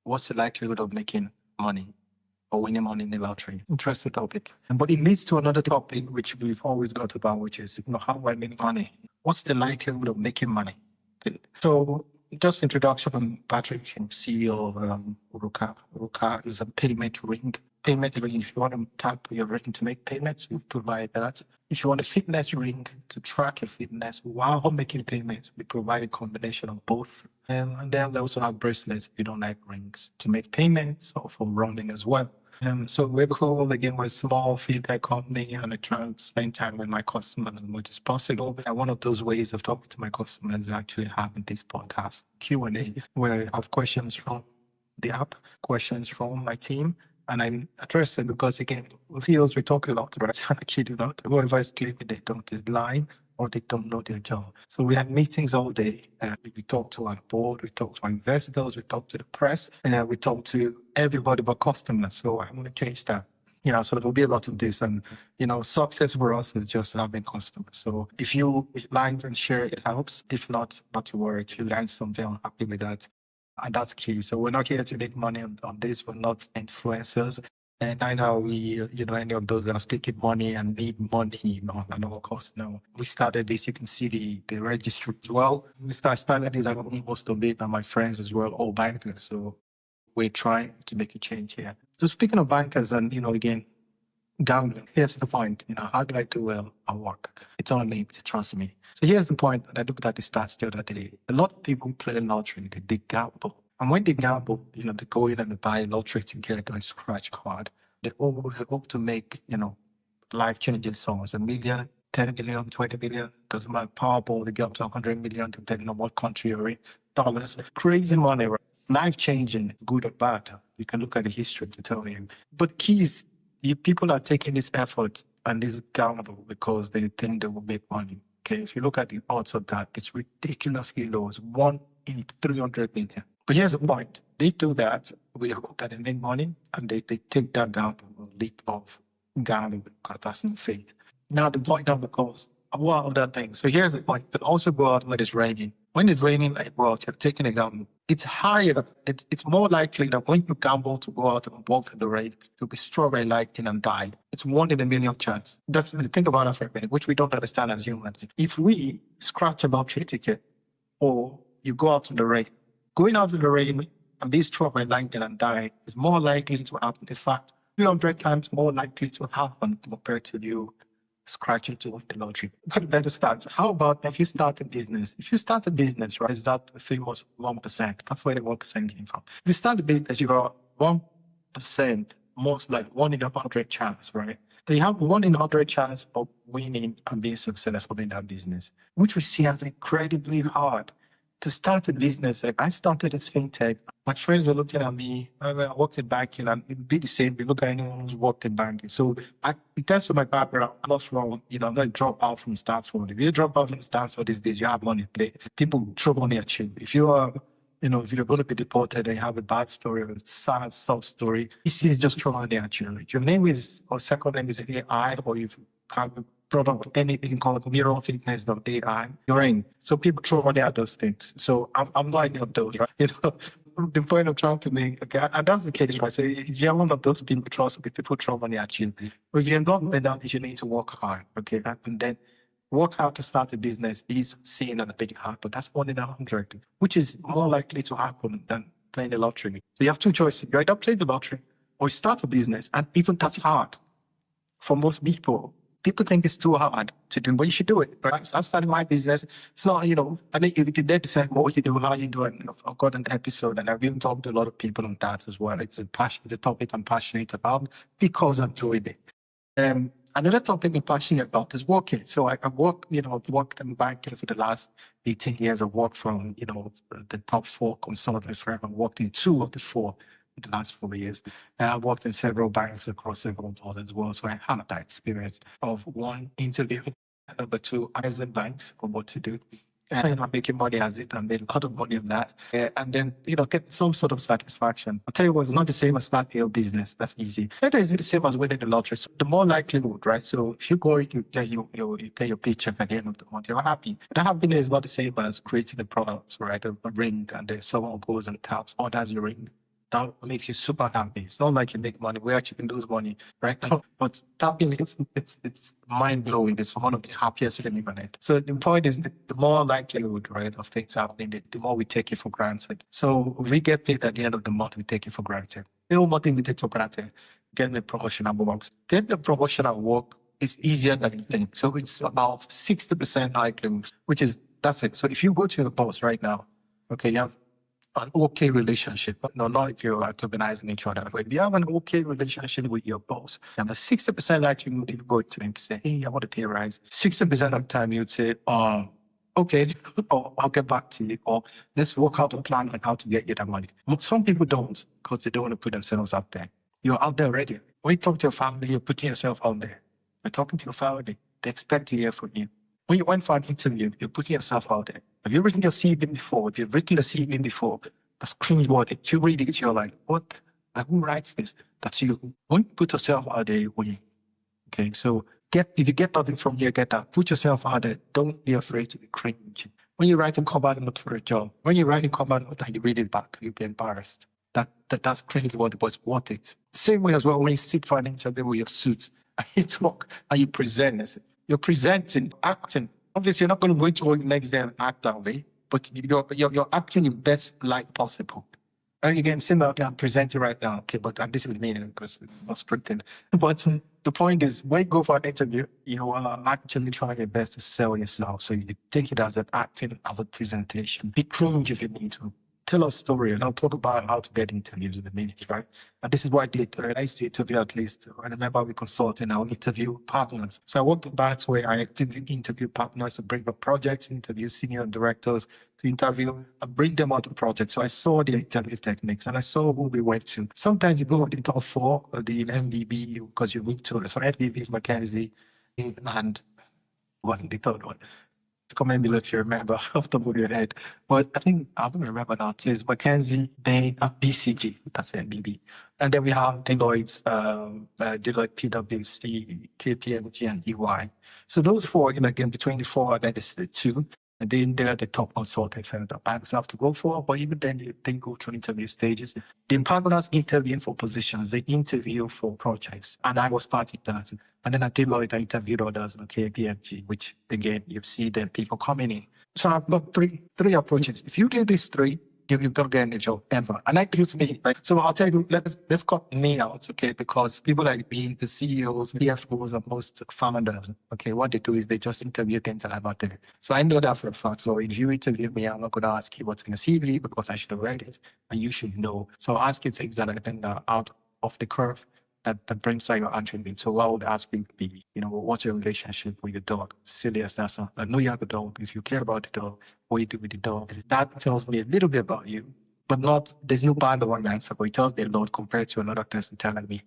what's the likelihood of making money or winning money in the lottery? Interesting topic. But it leads to another topic which we've always got about, which is, how do I make money? What's the likelihood of making money? So just introduction, I'm Patrick, I'm CEO of Orukka. Orukka is a payment ring. Payment ring, if you want to tap your ring to make payments, we provide that. If you want a fitness ring to track your fitness while making payments, we provide a combination of both. And then we also have bracelets if you don't like rings to make payments or for running as well. So we're cool. Again, we're a small fintech company and I try to spend time with my customers as much as possible. And one of those ways of talking to my customers is actually having this podcast Q&A where I have questions from the app, questions from my team. And I'm interested because, again, with CEOs, we talk a lot, right? I kid you not. Whoever is claiming they don't is lying or they don't know their job. So we had meetings all day. We talk to our board, we talk to our investors, we talk to the press, and we talk to everybody but customers. So I'm going to change that. So there'll be a lot of this. And, success for us is just having customers. So if you like and share, it helps. If not to worry. If you learn something, I'm happy with that. And that's key. So we're not here to make money on this. We're not influencers. And neither are we, any of those that have taken money and need money, at all costs. No. We started this. You can see the registry as well. We started this. I got most of it and my friends as well, all bankers. So we're trying to make a change here. So speaking of bankers and, again, gambling, here's the point. How do I do well at work? It's all linked, trust me. So here's the point. I looked at the stats the other day. A lot of people play lottery, they gamble. And when they gamble, they go in and they buy a lottery ticket or a scratch card. They hope to make, life-changing sums. 1 million, 10 million, 20 million, doesn't matter. Powerball, they get up to 100 million, depending on what country you're in. Dollars. Crazy money, right? Life-changing, good or bad. You can look at the history to tell you. But keys, people are taking this effort and this gamble because they think they will make money. Okay, if you look at the odds of that, it's ridiculously low. It's 1 in 300 million. But here's the point. They do that with hope that they make money and they take that gamble, leap of gambling because that's not faith. Now the point now becomes, what other things? So here's the point. You can also go out when it's raining. When it's raining, like, well, you're taking a gamble. It's higher. It's more likely that when you gamble to go out and walk in the rain, you'll be struck by lightning and die. It's 1 in a million chance. That's think about it for a minute, which we don't understand as humans. If we scratch a lottery ticket or you go out in the rain, going out in the rain and being struck by lightning and die is more likely to happen. In fact, 300 times more likely to happen compared to you scratching to win the lottery. But better start. How about if you start a business? If you start a business, right, is that famous 1%? That's where the 1% came from. If you start a business, you got 1%, most like 1 in 100 chance, right? Then you have 1 in 100 chance of winning and being successful in that business, which we see as incredibly hard. To start a business, like I started as fintech. My friends were looking at me. I worked in banking, and it'd be the same. You look at anyone who's worked in banking. So, in terms of my background, I'm not from, I'm not drop out from Stanford. If you drop out from Stanford these days, you have money. People throw money at you. If you are, if you're going to be deported and you have a bad story or a sad, sob story, this is just throw money at you. Like your name is, or second name is AI, or you've have product, anything called mirror.fitness.ai, you're in. So people throw money at those things. So I'm not any of those, right? The point I'm trying to make, okay, and that's the case, right? So if you're one of those people, trust me, people throw money at you. But if you're not made out, you need to work hard, okay? And then work hard to start a business is seen as a big hard, but that's 1 in 100, which is more likely to happen than playing the lottery. So you have two choices. You either play the lottery or start a business, and even that's hard for most people. People think it's too hard to do, but you should do it. Right? I've started my business. It's not, I think if they're to say what you do, how you do it. I've got an episode and I've even talked to a lot of people on that as well. It's a topic I'm passionate about because I'm doing it. Another topic I'm passionate about is working. So I've worked in banking for the last 18 years. I've worked from, the top 4 consulting firms. I've worked in 2 of the 4. The last 4 years. I've worked in several banks across several doors as well. So I have that experience of 1, interviewing, number 2, analyzing banks on what to do. And I'm making money as it and made a lot of money on that. And then, get some sort of satisfaction. I'll tell you what, it's not the same as starting your business. That's easy. Neither is it the same as winning the lottery. So the more likelihood, right? So if you go, you get your paycheck at the end of the month, you're happy. But happiness is not the same as creating a product, right? A ring, and then someone goes and taps, oh, that's your ring. that makes you super happy. It's not like you make money. We actually can lose money right now. But tapping, it's mind blowing. It's one of the happiest things on it. So the point is that the more likelihood, right, of things happening, the more we take it for granted. So we get paid at the end of the month, we take it for granted. The whole thing we take for granted. Getting a promotion at work. Getting a promotion at work is easier than you think. So it's about 60% likelihood, which is that's it. So if you go to your boss right now, okay, you have an okay relationship. No, not if you're antagonizing each other. But if you have an okay relationship with your boss, you have a 60% likelihood you go to him and say, hey, I want a pay rise. 60% of the time you'd say, okay, or I'll get back to you, or let's work out a plan on how to get you that money. But some people don't because they don't want to put themselves out there. You're out there already. When you talk to your family, you're putting yourself out there. You're talking to your family. They expect to hear from you. When you went for an interview, you're putting yourself out there. Have you written your CV before? If you've written the CV before, that's cringeworthy. If you read it, you're like, what? Like, who writes this? That's you. When you put yourself out there, you win. Okay, so if you get nothing from here, get that. Put yourself out there. Don't be afraid to be cringe. When you write a cover note for a job, when you write a cover note and you read it back, you'll be embarrassed. That's cringeworthy, but it's worth it. Same way as well when you sit for an interview with your suit and you talk and you present. You're presenting, acting. Obviously, you're not going to go into work the next day and act that way, but you're acting your best light possible. And again, same like I'm presenting right now, okay, but this is me because I'm not scripting. But the point is, when you go for an interview, you are actually trying your best to sell yourself. So you take it as an acting, as a presentation. Be cringe if you need to. Tell a story, and I'll talk about how to get interviews in a minute, right? And this is what I did. Right? I used to interview at least. I remember we consulting, I would interview partners. So I worked in banks where I actively interview partners to bring up projects, interview senior directors to interview and bring them out to projects. So I saw the interview techniques and I saw who we went to. Sometimes you go with the top four, the MBB, because you went to, so MBB is Mackenzie, and what the third one? Comment below if you remember off the top of your head. But I think I don't remember now. It's Mackenzie, Bain, and BCG. That's MBB. And then we have Deloitte, Deloitte PwC, KPMG, and EY. So those four, again, between the four, and then it's the two. And then they're the top consulting firm that banks have to go for. But even then, you then go through interview stages. The partners interviewing for positions, they interview for projects. And I was part of that. And then at Deloitte, I interviewed others on KPMG, which again, you see the people coming in. So I've got three approaches. If you do these three, you're gonna get any job ever. And that includes me, right? So I'll tell you, let's cut me out, okay? Because people like me, the CEOs, CFOs, and most founders, okay, what they do is they just interview things that I'm not there. So I know that for a fact. So if you interview me, I'm not gonna ask you what's in the CV because I should have read it, and you should know. So I'll ask you things that I think are out of the curve. That brings out your attribute. So what would ask me be, what's your relationship with your dog? Silly as that sounds. I know you have a dog. If you care about the dog, what you do with the dog, that tells me a little bit about you, but there's no bad or wrong answer, but it tells me a lot compared to another person telling me,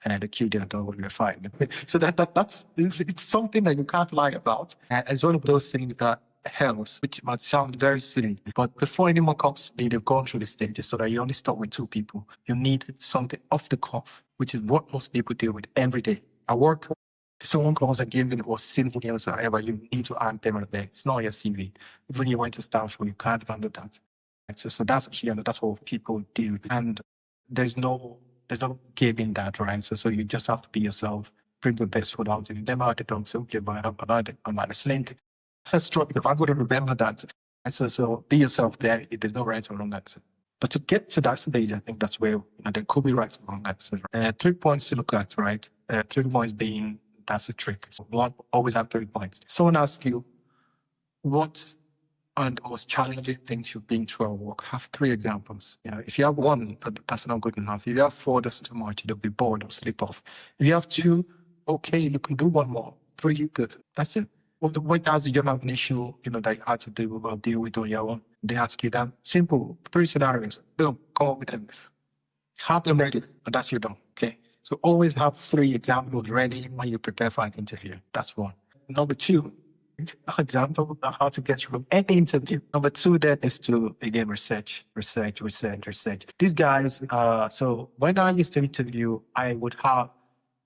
and the kid their dog will be fine. So that's it's something that you can't lie about. And it's one of those things that helps, which might sound very silly, but before anyone comes to me, they've gone through the stages so that you only start with two people. You need something off the cuff, which is what most people deal with every day. At work, someone calls and gives you or simple news or whatever, you need to add them on there. It's not your CV. Even you went to Stanford, you can't handle that. So that's key, and that's what people do. And there's no giving that, right? So you just have to be yourself, bring the best foot out. If you never had it done, so okay, but about it, I'm at a slink. That's true. If I'm going to remember that, so be yourself there. There's no right or wrong answer. But to get to that stage, I think that's where there could be right or wrong answer. 3 points to look at, right? 3 points being that's a trick. So one always have 3 points. Someone asks you, what are the most challenging things you've been through at work? Have 3 examples. If you have 1, that's not good enough. If you have 4, that's too much. You'll be bored or slip off. If you have 2, okay, you can do 1 more. 3, good. That's it. Well, when you don't have an issue, that you had to do or deal with on your own, they ask you that. Simple, 3 scenarios. Boom, come up with them. Have them ready, and that's your done. Okay. So always have 3 examples ready when you prepare for an interview. That's 1. Number 2, example of how to get through any interview. Number 2 then is to, again, research. These guys, so when I used to interview, I would have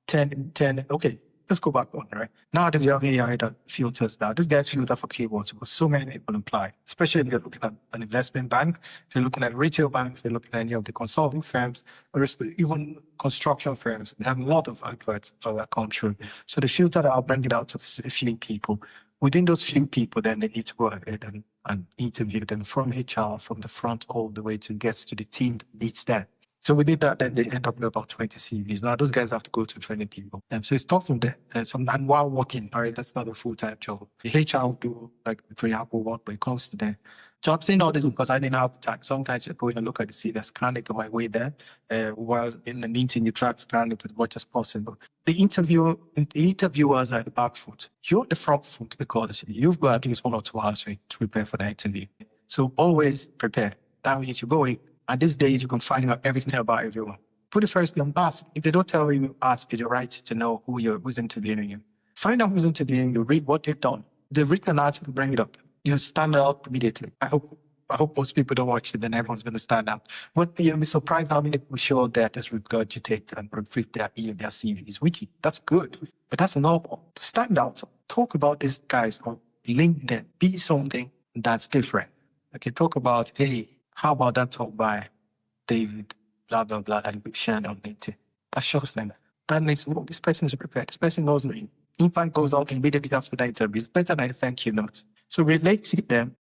10, okay, let's go back one, right? Nowadays, you have AI that filters that. This guy's filter for keywords because so many people apply, especially if you're looking at an investment bank, if you're looking at a retail bank, if you're looking at any of the consulting firms, or even construction firms. They have a lot of adverts that come through. So the filter that I'll bring it out to a few people. Within those few people, then they need to go ahead and interview them from HR, from the front all the way to get to the team that needs that. So we did that, then they end up with about 20 CVs. Now those guys have to go to 20 people. So it's tough from there. And while working, all right, that's not a full-time job. The HR will do like the pre-apple work when it comes to that. So I'm saying all this because I didn't have time. Sometimes you go in and look at the CV, scan it on my way there. While in the meeting, you try to scan it as much as possible. The interviewers are at the back foot. You're at the front foot because you've got at least 1 or 2 hours to prepare for the interview. So always prepare. That means you go in. And these days, you can find out everything about everyone. Put it first and ask. If they don't tell you, ask. It's your right to know who's interviewing you. Find out who's interviewing you. Read what they've done. They've written an article, bring it up. You stand up immediately. I hope most people don't watch it, then everyone's going to stand up. But you'll be surprised how many people show that just regurgitate and repeat their CVs, which that's good. But that's normal. To stand out, talk about these guys on LinkedIn. Be something that's different. Okay, talk about, hey, how about that talk by David, blah, blah, blah, that we've shared on LinkedIn? That shows them. That makes, oh, this person is prepared. This person knows me. Impact goes out immediately after the interview. It's better than a thank you note. So relate to them,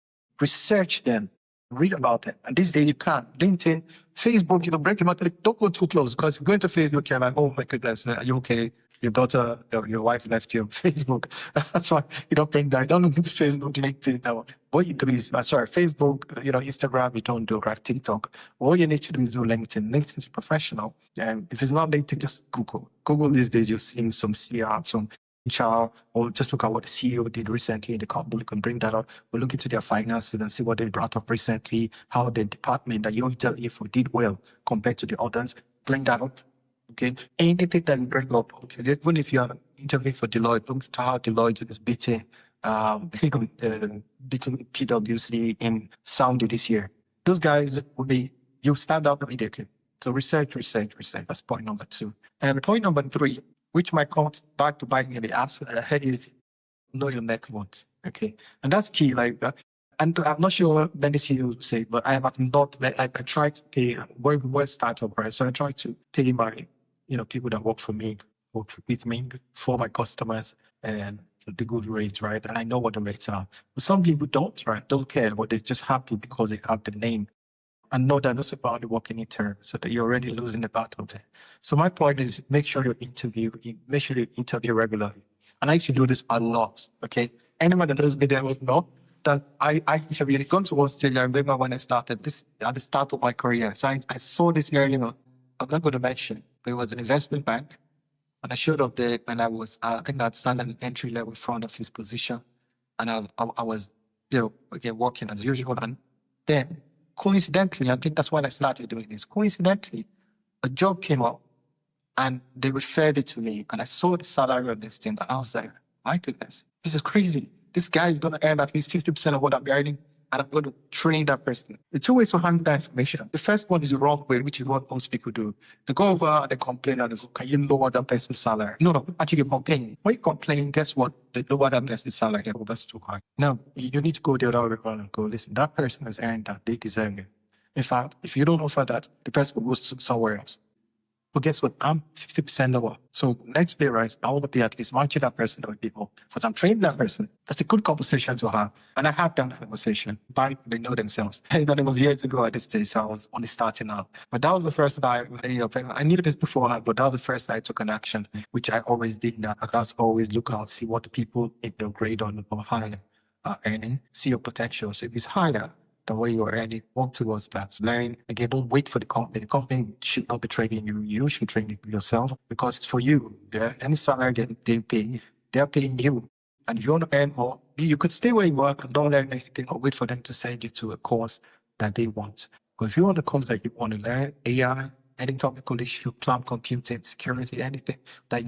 research them, read about them. And these days you can. LinkedIn, Facebook, break them out. Don't go too close because going to Facebook, you're like, oh my goodness, are you okay? Your daughter, your wife left you on Facebook. That's why you don't bring that. You don't look into Facebook, LinkedIn. No. What you do is, Facebook, Instagram, you don't do, right? TikTok. What you need to do is do LinkedIn. LinkedIn is professional. And if it's not LinkedIn, just Google. Google these days, you're seeing some CR, some HR, or just look at what the CEO did recently in the company. You can bring that up. We'll look into their finances and see what they brought up recently, how the department that you interview for did well compared to the others. Bring that up. Okay, anything that you bring up, okay, even if you are interviewing for Deloitte, look at how Deloitte is beating PwC in Saudi this year. Those guys you stand out immediately. So research. That's point number 2. And point number 3, which might come back to biting in the ass, is know your network. Okay, and that's key. And I'm not sure what many CEOs say, but I have not. I try to pay. We're startup, right? So I try to pay my, people that work with me, for my customers, and the good rates, right? And I know what the rates are. But some people don't, right? Don't care, but they're just happy because they have the name. And know that that's about the working intern, so that you're already losing the battle there. So my point is, make sure you interview regularly. And I used to do this a lot. Okay, anyone that knows me there would know that I interviewed. It gone to one stage. I remember when I started this at the start of my career. So I saw this early on. I'm not going to mention, but it was an investment bank, and I showed up there when I was. I think I'd stand an entry level front office position, and I was, working as usual. And then, coincidentally, I think that's when I started doing this. Coincidentally, a job came up, and they referred it to me, and I saw the salary of this thing, and I was like, my goodness, this is crazy. This guy is going to earn at least 50% of what I'm earning, and I'm going to train that person. The 2 ways to handle that information. The first one is the wrong way, which is what most people do. They go over and they complain, and they go, can you lower that person's salary? No, actually, you complain. When you complain, guess what? They lower that person's salary. They go, that's too high. Now, you need to go the other way around and go, listen, that person has earned that. They deserve it. In fact, if you don't offer that, the person will go somewhere else. But guess what? I'm 50% lower. So next pay rise, I want to pay at least matching that person a bit more. Because I'm training that person. That's a good conversation to have. And I have that conversation. But they know themselves. And it was years ago at this stage, so I was only starting out. But that was the first time I knew this beforehand, but that was the first time I took an action, which I always did now. I just always look out, see what the people in your grade or higher are earning, see your potential. So if it's higher, the way you're earning, work towards that. Learn. Again, don't wait for the company. The company should not be training you. You should train yourself because it's for you. Yeah? Any salary they pay, they're paying you. And if you want to earn more, you could stay where you are and don't learn anything or wait for them to send you to a course that they want. But if you want a course that you want to learn, AI, any topical issue, cloud computing, security, anything that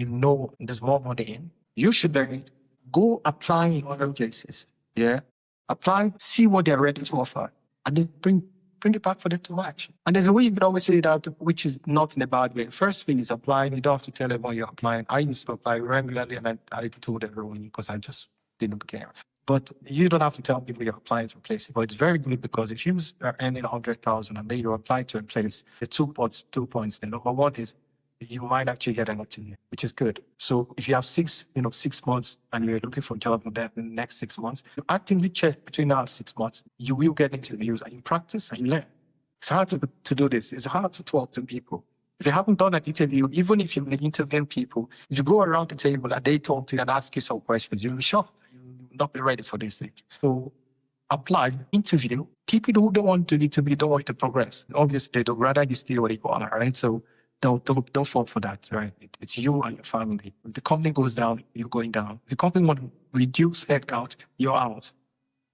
there's more money in, you should learn it. Go apply in other places. Yeah. Apply, see what they're ready to offer, and then bring bring it back for them to match. And there's a way you can always say that, which is not in a bad way. First thing is applying. You don't have to tell everyone you're applying. I used to apply regularly, and I told everyone because I just didn't care. But you don't have to tell people you're applying for places. But it's very good because if you are earning 100,000 and then you apply to a place, the 2 points. The number one is you might actually get an interview, which is good. So if you have 6 months and you're looking for a job in the next 6 months, you actively check between now and 6 months, you will get interviews and you practice and you learn. It's hard to do this. It's hard to talk to people. If you haven't done an interview, even if you're interviewing people, if you go around the table and they talk to you and ask you some questions, you'll be shocked. You'll not be ready for these things. So apply, interview. People who don't want to interview don't want to progress. Obviously, they'd rather you stay where you are, right? So don't fall for that, right? It's you and your family. If the company goes down, you're going down. If the company want to reduce headcount, you're out.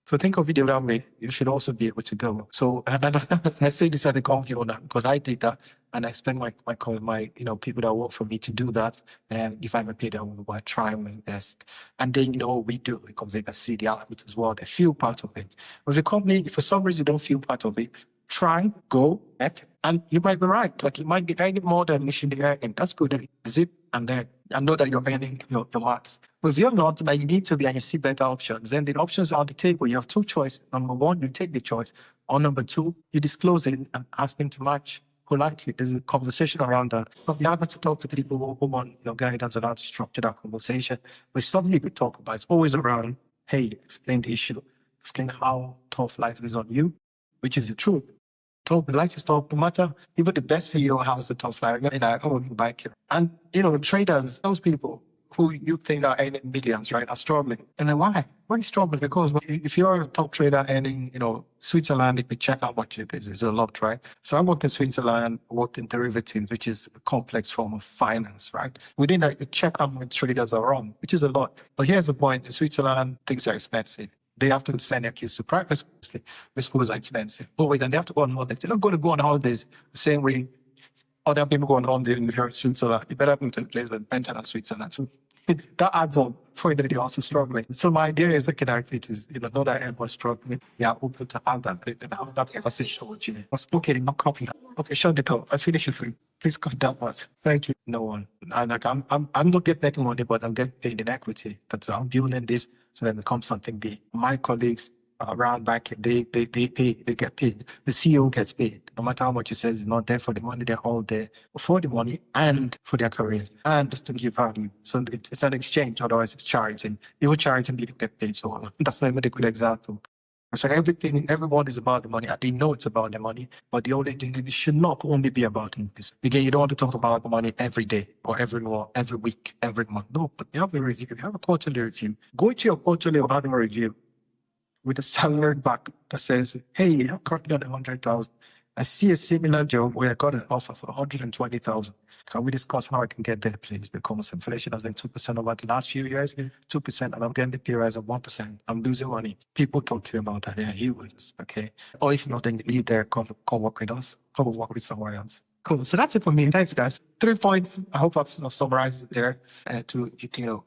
So think of it the other way. You should also be able to go. So I say this at the company owner because I did that, and I spend my people that work for me to do that. And if I'm a paid, I try my best. And they know we do because they can see the output as well. They feel part of it. With the company, if for some reason you don't feel part of it, try, go, and you might be right. Like you might be earning more than you should be earning. That's good. Zip and then I know that you're earning your marks. But if you're not, then you need to be and you see better options. Then the options are on the table. You have two choices. Number one, you take the choice. Or number two, you disclose it and ask them to match politely. There's a conversation around that. But you have to talk to people who want guidance on how to structure that conversation. But something you could talk about. It's always around, hey, explain the issue. Explain how tough life is on you, which is the truth. Tough life is tough, no matter even the best CEO has a tough life. Bike. And traders, those people who you think are earning millions, right, are struggling. And then why? Why are you struggling? Because if you're a top trader earning, Switzerland, if you check how much it is, it's a lot, right? So I worked in Switzerland, worked in derivatives, which is a complex form of finance, right? Within that, you check how much traders are on, which is a lot. But here's the point: in Switzerland, things are expensive. They have to send their kids to private schools. The schools are expensive. Oh, wait, and they have to go on holidays. They're not going to go on holidays the same way other people go on holidays in Switzerland. You better go to a place like Benton, Switzerland. So that adds up for that you're also struggling. So my idea is, okay, it is, know that everyone's struggling. Yeah, open to have that, and have that conversation with you. Okay, not copy. Okay, shut the door. I finish it for you. Please cut that part. Thank you. No one. And I'm not getting any money, but I'm getting paid in equity. That's I'm building this so that it becomes something big. My colleagues around back, they get paid. The CEO gets paid. No matter how much he says he's not there for the money, they're all there for the money and for their careers and to give value. So it's an exchange, otherwise it's charity. Even charity people get paid. So that's not even a good example. So everyone is about the money. They know it's about the money, but the only thing it should not only be about this. Again, you don't want to talk about the money every day or every week, every month. No, but you have a review. You have a quarterly review. Go to your quarterly or annual review with a salary back that says, hey, I'm currently on 100,000. I see a similar job where I got an offer for 120,000. Can we discuss how I can get there, please? Because inflation has been 2% over the last few years, 2%, and I'm getting the pay rise of 1%. I'm losing money. People talk to you about that. Yeah, he was, okay? Or if not, then you leave there, come work with us. Come work with somewhere else. Cool. So that's it for me. Thanks, guys. 3 points. I hope I've summarized it there to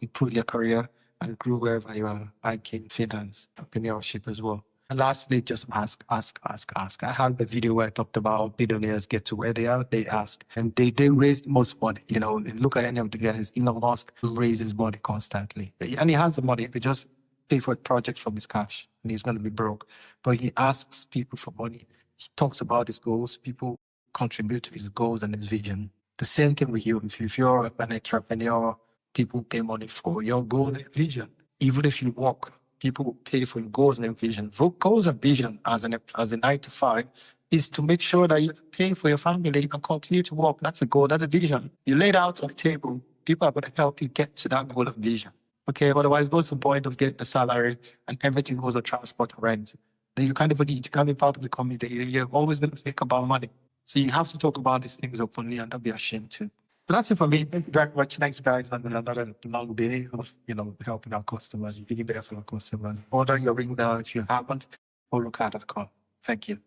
improve your career and grow wherever you are, banking, finance, entrepreneurship as well. And lastly, just ask. I had the video where I talked about billionaires get to where they are. They ask, and they raise the most money. Look at any of the guys. Elon Musk raises money constantly, and he has the money. If he just pay for a project from his cash, and he's going to be broke. But he asks people for money. He talks about his goals. People contribute to his goals and his vision. The same thing with you. If you're an entrepreneur, people pay money for your goal and vision. Even if you work, people will pay for your goals and vision. Goals and vision as a 9 to 5 is to make sure that you pay for your family and continue to work. That's a goal. That's a vision. You lay it out on the table. People are going to help you get to that goal of vision. Okay. Otherwise, what's the point of getting the salary and everything goes on transport and rent? Then you can't even eat. You can't be part of the community. You're always going to think about money. So you have to talk about these things openly and not be ashamed to. So that's it for me. Thank you very much. Thanks, guys. And another long day of, helping our customers, being there for our customers. Order your ring now if you haven't, Orukka.com. Thank you.